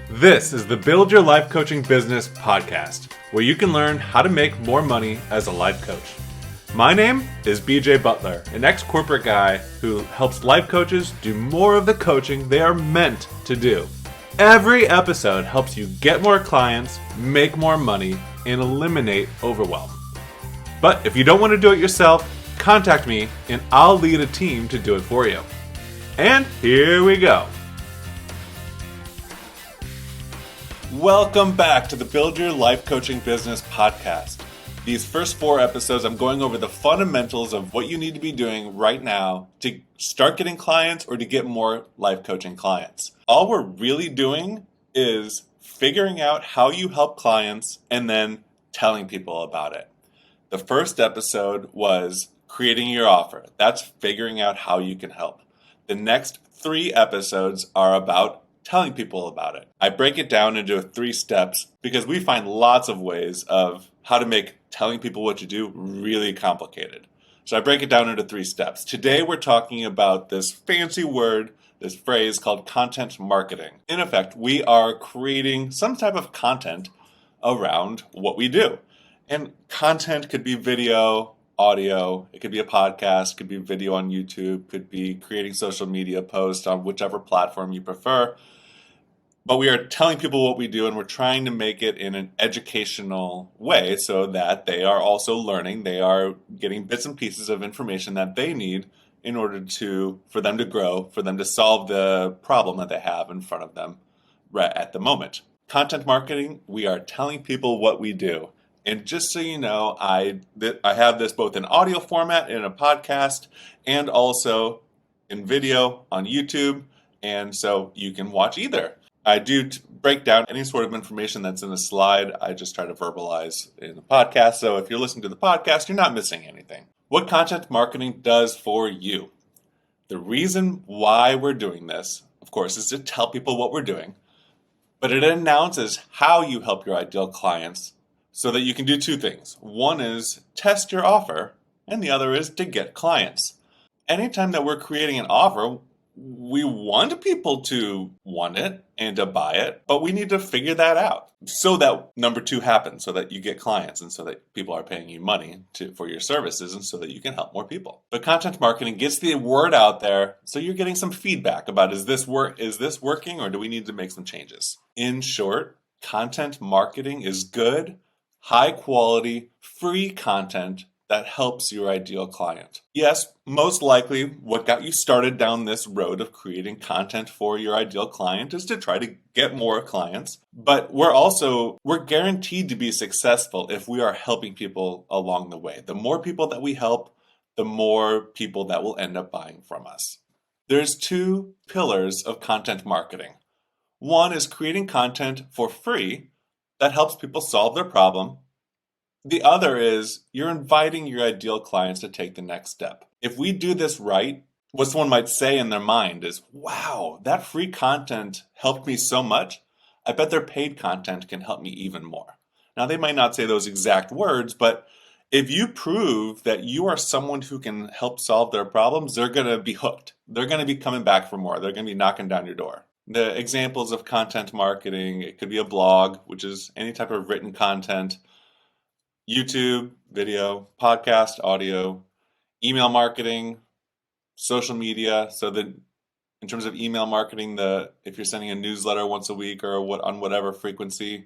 This is the Build Your Life Coaching Business podcast, where you can learn how to make more money as a life coach. My name is BJ Butler, an ex-corporate guy who helps life coaches do more of the coaching they are meant to do. Every episode helps you get more clients, make more money, and eliminate overwhelm. But if you don't want to do it yourself, contact me and I'll lead a team to do it for you. And here we go. Welcome back to the Build Your Life Coaching Business podcast. These first 4 episodes, I'm going over the fundamentals of what you need to be doing right now to start getting clients or to get more life coaching clients. All we're really doing is figuring out how you help clients and then telling people about it. The first episode was creating your offer. That's figuring out how you can help. The next 3 episodes are about telling people about it. I break it down into 3 steps because we find lots of ways of how to make telling people what you do really complicated. So I break it down into 3 steps. Today we're talking about this fancy word, this phrase called content marketing. In effect, we are creating some type of content around what we do. And content could be video, audio, it could be a podcast, could be video on YouTube, could be creating social media posts on whichever platform you prefer. But we are telling people what we do, and we're trying to make it in an educational way so that they are also learning. They are getting bits and pieces of information that they need in order for them to grow, for them to solve the problem that they have in front of them right at the moment. Content marketing, we are telling people what we do. And just so you know, I have this both in audio format in a podcast and also in video on YouTube, and so you can watch either. I do break down any sort of information that's in a slide. I just try to verbalize in the podcast. So if you're listening to the podcast, you're not missing anything. What content marketing does for you. The reason why we're doing this, of course, is to tell people what we're doing. But it announces how you help your ideal clients so that you can do 2 things. One is test your offer, and the other is to get clients. Anytime that we're creating an offer, we want people to want it and to buy it, but we need to figure that out so that number 2 happens, so that you get clients and so that people are paying you money for your services and so that you can help more people. But content marketing gets the word out there so you're getting some feedback about is this working or do we need to make some changes? In short, content marketing is good, high quality, free content that helps your ideal client. Yes, most likely what got you started down this road of creating content for your ideal client is to try to get more clients. But we're guaranteed to be successful if we are helping people along the way. The more people that we help, the more people that will end up buying from us. There's 2 pillars of content marketing. One is creating content for free that helps people solve their problem. The other is you're inviting your ideal clients to take the next step. If we do this right, what someone might say in their mind is, wow, that free content helped me so much. I bet their paid content can help me even more. Now, they might not say those exact words, but if you prove that you are someone who can help solve their problems, they're going to be hooked. They're going to be coming back for more. They're going to be knocking down your door. The examples of content marketing, it could be a blog, which is any type of written content, YouTube, video, podcast, audio, email marketing, social media. So that in terms of email marketing, if you're sending a newsletter once a week or on whatever frequency,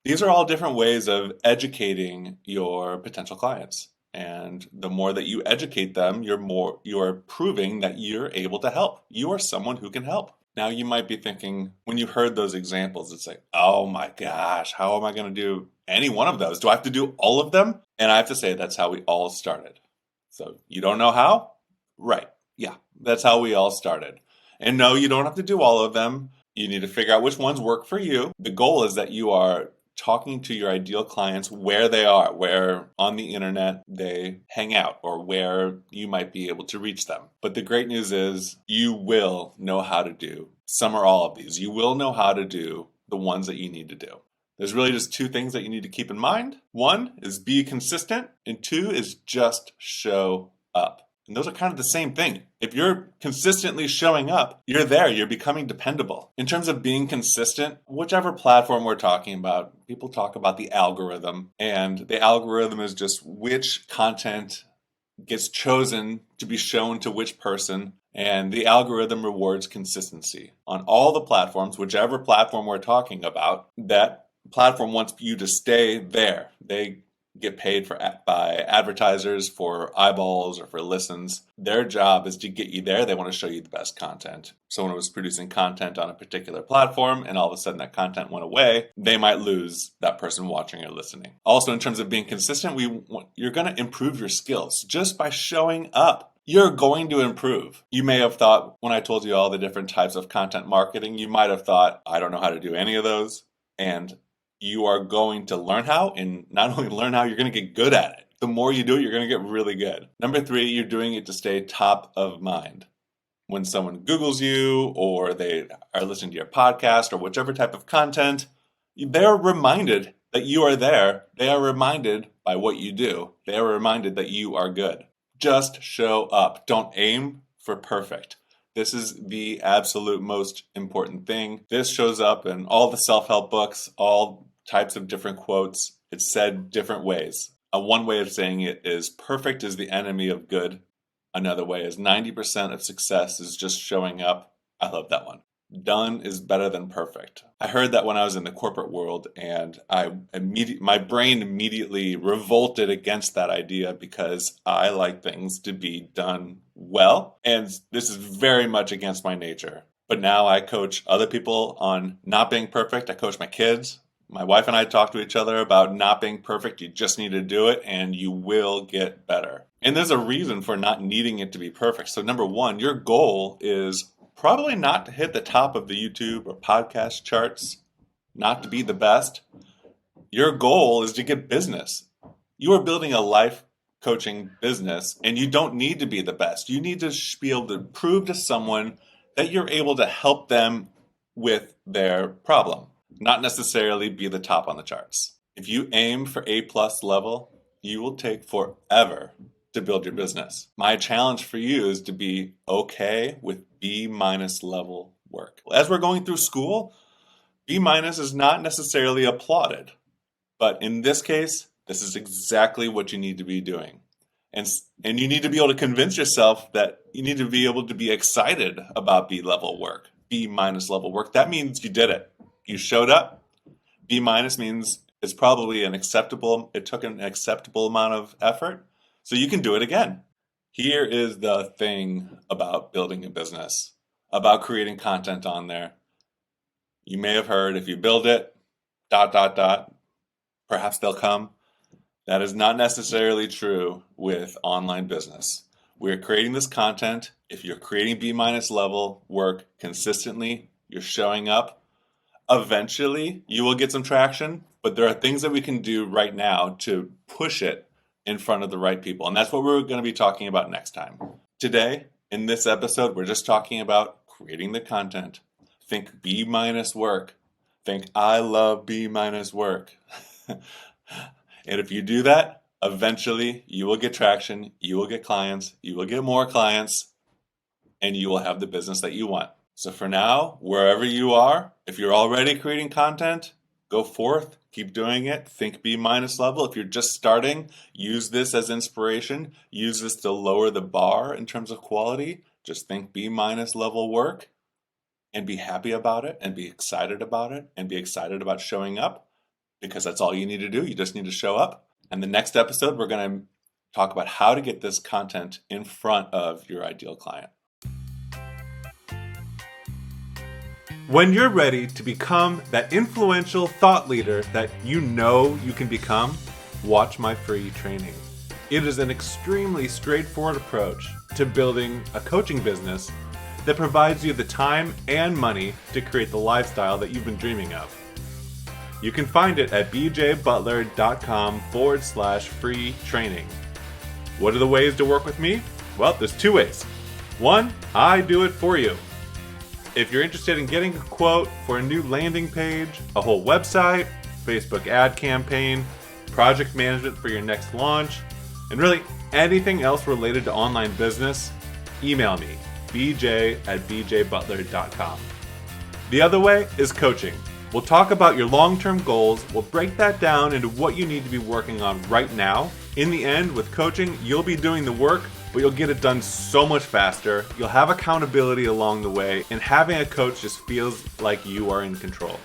these are all different ways of educating your potential clients. And the more that you educate them, you're proving that you're able to help. You are someone who can help. Now you might be thinking, when you heard those examples, it's like, oh my gosh, how am I going to do any one of those? Do I have to do all of them? And I have to say, that's how we all started. So you don't know how? Right. Yeah, that's how we all started. And no, you don't have to do all of them. You need to figure out which ones work for you. The goal is that you are talking to your ideal clients where they are, where on the internet they hang out, or where you might be able to reach them. But the great news is you will know how to do some or all of these. You will know how to do the ones that you need to do. There's really just 2 things that you need to keep in mind. 1 is be consistent, and 2 is just show up. And those are kind of the same thing. If you're consistently showing up, you're there, you're becoming dependable. In terms of being consistent, whichever platform we're talking about, people talk about the algorithm, and the algorithm is just which content gets chosen to be shown to which person, and the algorithm rewards consistency. On all the platforms, whichever platform we're talking about, that platform wants you to stay there. They get paid by advertisers for eyeballs or for listens. Their job is to get you there. They want to show you the best content. Someone was producing content on a particular platform and all of a sudden that content went away, they might lose that person watching or listening. Also, in terms of being consistent, you're going to improve your skills just by showing up. You're going to improve. You may have thought, when I told you all the different types of content marketing, you might have thought, I don't know how to do any of those. And you are going to learn how, and not only learn how, you're going to get good at it. The more you do it, you're going to get really good. Number 3, you're doing it to stay top of mind. When someone Googles you or they are listening to your podcast or whichever type of content, they're reminded that you are there. They are reminded by what you do. They are reminded that you are good. Just show up. Don't aim for perfect. This is the absolute most important thing. This shows up in all the self-help books, all types of different quotes. It's said different ways. One way of saying it is perfect is the enemy of good. Another way is 90% of success is just showing up. I love that one. Done is better than perfect. I heard that when I was in the corporate world, and my brain immediately revolted against that idea because I like things to be done well, and this is very much against my nature. But now I coach other people on not being perfect. I coach my kids. My wife and I talk to each other about not being perfect. You just need to do it and you will get better. And there's a reason for not needing it to be perfect. So number 1, your goal is probably not to hit the top of the YouTube or podcast charts, not to be the best. Your goal is to get business. You are building a life coaching business and you don't need to be the best. You need to be able to prove to someone that you're able to help them with their problem, not necessarily be the top on the charts. If you aim for A+ level, you will take forever to build your business. My challenge for you is to be okay with B- level work. As we're going through school, B- is not necessarily applauded. But in this case, this is exactly what you need to be doing. And you need to be able to convince yourself that you need to be able to be excited about B-level work, B- level work. That means you did it. You showed up. B- means it's probably it took an acceptable amount of effort. So you can do it again. Here is the thing about building a business, about creating content on there. You may have heard, if you build it, ... perhaps they'll come. That is not necessarily true with online business. We're creating this content. If you're creating B- level work consistently, you're showing up, eventually you will get some traction, but there are things that we can do right now to push it in front of the right people. And that's what we're going to be talking about next time. Today, in this episode, we're just talking about creating the content. Think B- work. Think I love B- work. And if you do that, eventually you will get traction, you will get clients, you will get more clients, and you will have the business that you want. So for now, wherever you are, if you're already creating content, go forth, keep doing it, think B- level. If you're just starting, use this as inspiration, use this to lower the bar in terms of quality. Just think B- level work and be happy about it and be excited about it and be excited about showing up, because that's all you need to do. You just need to show up. And the next episode, we're going to talk about how to get this content in front of your ideal client. When you're ready to become that influential thought leader that you know you can become, watch my free training. It is an extremely straightforward approach to building a coaching business that provides you the time and money to create the lifestyle that you've been dreaming of. You can find it at bjbutler.com/free training. What are the ways to work with me? Well, there's 2 ways. 1, I do it for you. If you're interested in getting a quote for a new landing page, a whole website, Facebook ad campaign, project management for your next launch, and really anything else related to online business, email me, bj@bjbutler.com. The other way is coaching. We'll talk about your long-term goals. We'll break that down into what you need to be working on right now. In the end, with coaching, you'll be doing the work, but you'll get it done so much faster. You'll have accountability along the way, and having a coach just feels like you are in control.